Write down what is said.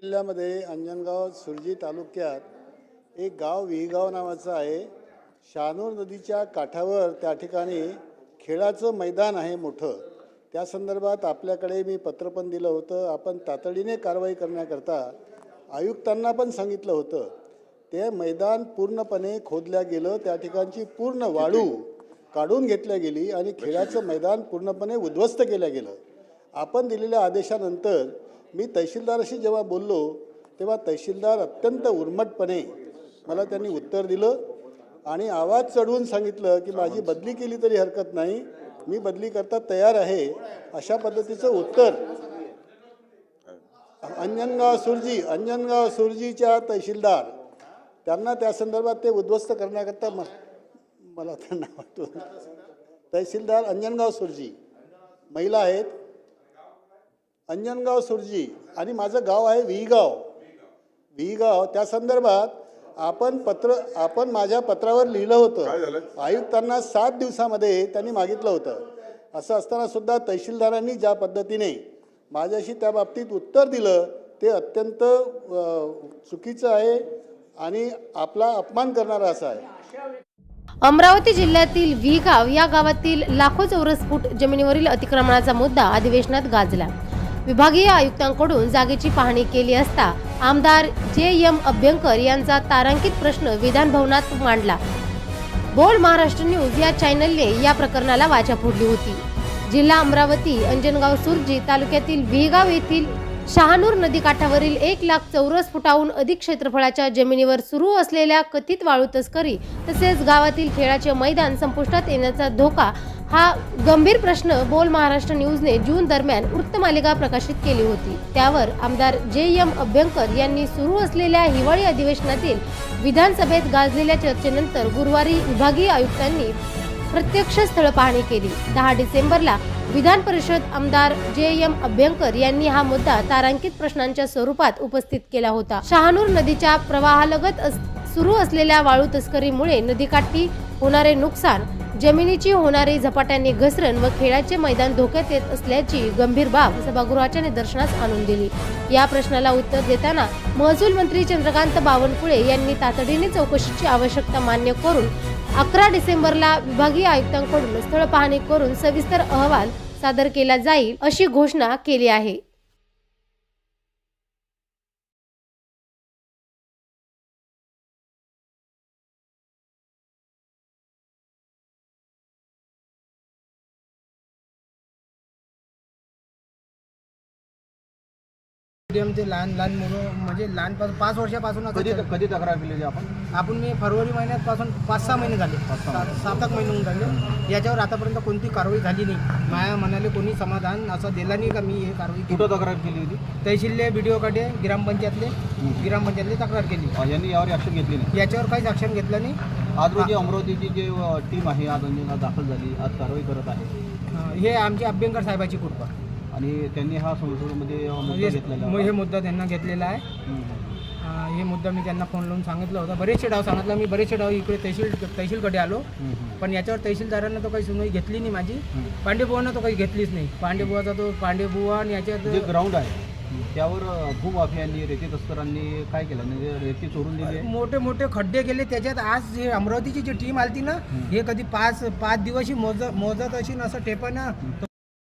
जिल्ह्यामध्ये अंजनगाव सुरजी तालुक्यात एक गाव विहीगाव नावाचं आहे। शहानूर नदीच्या काठावर त्या ठिकाणी खेळाचं मैदान आहे मोठं। त्या संदर्भात आपल्याकडे मी पत्र पण दिलं होतं। आपण तातडीने कारवाई करण्याकरता आयुक्तांना पण सांगितलं होतं। ते मैदान पूर्णपणे खोदल्या गेलं, त्या ठिकाणची पूर्ण वाळू काढून घेतल्या गेली आणि खेळाचं मैदान पूर्णपणे उद्ध्वस्त केलं गेलं। आपण दिलेल्या आदेशानंतर मी तहसीलदाराशी जेव्हा बोललो तेव्हा तहसीलदार अत्यंत उर्मटपणे मला त्यांनी उत्तर दिलं आणि आवाज चढवून सांगितलं की माझी बदली केली तरी हरकत नाही, मी बदली करता तयार आहे, अशा पद्धतीचं उत्तर अंजनगाव सुरजीच्या तहसीलदार त्यांना त्या संदर्भात ते उद्ध्वस्त करण्याकरता मला त्यांना वाटतो तहसीलदार अंजनगाव सुरजी महिला आहेत, अंजनगाव सुरजी आणि माझं गाव आहे विहीगाव। त्या संदर्भात आपण माझ्या पत्रावर लिहिलं होतं। आयुक्तांना 7 दिवसामध्ये त्यांनी मागितलं होतं। असं असताना सुद्धा तहसीलदारांनी ज्या पद्धतीने माझ्याशी त्या बाबतीत उत्तर दिलं ते अत्यंत चुकीचं आहे आणि आपला अपमान करणारा असं आहे। अमरावती जिल्ह्यातील विहीगाव या गावातील लाखो चौरस फूट जमिनीवरील अतिक्रमणाचा मुद्दा अधिवेशनात गाजला। विभागीय आयुक्तांकडून जागेची पाहणी केली असता आमदार JM अभ्यंकर यांचा तारांकित प्रश्न विधान भवनात मांडला। बोल महाराष्ट्र न्यूज या चॅनलने या प्रकरणाला वाचा फोडली होती। जिल्हा अमरावती अंजनगाव सुरजी तालुक्यातील विहीगाव येथील शहानूर नदीकाठावरील 1 लाख चौरस फुटाहून अधिक क्षेत्रफळाच्या जमिनीवर सुरू असलेल्या कथित वाळू तस्करी तसेच गावातील खेळाचे मैदान संपुष्टात येण्याचा धोका हा गंभीर प्रश्न बोल महाराष्ट्र न्यूजने जून दरम्यान वृत्तमालिका प्रकाशित केली होती। त्यावर आमदार JM अभ्यंकर यांनी सुरू असलेल्या हिवाळी अधिवेशनातील विधानसभेत गाजलेल्या चर्चेनंतर गुरुवारी विभागीय आयुक्तांनी प्रत्यक्ष स्थळ पाहणी केली। 10 डिसेंबरला विधान परिषद आमदार JM अभ्यंकर यांनी हा मुद्दा तारांकित प्रश्नांच्या स्वरूपात उपस्थित केला होता। शहानूर नदीच्या प्रवाहालगत सुरू असलेल्या वाळू तस्करीमुळे नदीकाठी होणारे नुकसान, जमिनीची होणारी झपाट्याने घसरण व खेळाचे मैदान धोक्यात येत असल्याची गंभीर बाब सभागृहाच्या निदर्शनास आणून दिली। या प्रश्नाला उत्तर देताना महसूल मंत्री चंद्रकांत बावनकुळे यांनी तातडीने चौकशीची आवश्यकता मान्य करून 11 डिसेंबरला विभागीय आयुक्तांकडून स्थळ पाहणी करून सविस्तर अहवाल सादर केला जाईल अशी घोषणा केली आहे। ते लहान मुलं म्हणजे लहानपासून 5 वर्षापासून कधी तक्रार केली आपण मी फरवरी महिन्यापासून 5-6 महिने झाले, 7-8 महिने झाले। याच्यावर आतापर्यंत कोणती कारवाई झाली नाही। माया म्हणाले कोणी समाधान असं दिला नाही का मी हे कारवाई कुठं तक्रार केली होती? तहसीलले BDOकडे ग्रामपंचायतले तक्रार केली। यांनी यावर ॲक्शन घेतली नाही? याच्यावर काहीच ॲक्शन घेतलं नाही। आज रोजी अमरावतीची जे टीम आहे आज दाखल झाली, आज कारवाई करत आहे। हे आमच्या अभ्यंकर साहेबाची कृपा आणि त्यांनी हा संसदेमध्ये मुद्दा घेतलेला हे मुद्दा त्यांना घेतलेला आहे। हे मुद्दा मी त्यांना फोन लावून सांगितलं होतं। बरेचसे डाव सांगितलं मी, बरेचसे डाव इकडे तहसीलकडे आलो, पण याच्यावर तहसीलदारांना तो काही सुनवाई घेतली नाही माझी। पांडेबुवांना तो काही घेतलीच नाही। पांडेबुवा आणि याच्यात जे ग्राउंड आहे त्यावर भूमाफियांनी रेती तस्करांनी काय केलं म्हणजे रेती चोरून दिली, मोठे मोठे खड्डे केले त्याच्यात। आज हे अमरावतीची जी टीम आलती ना, हे कधी 5 दिवशी मोजत अशी असं टेपा ना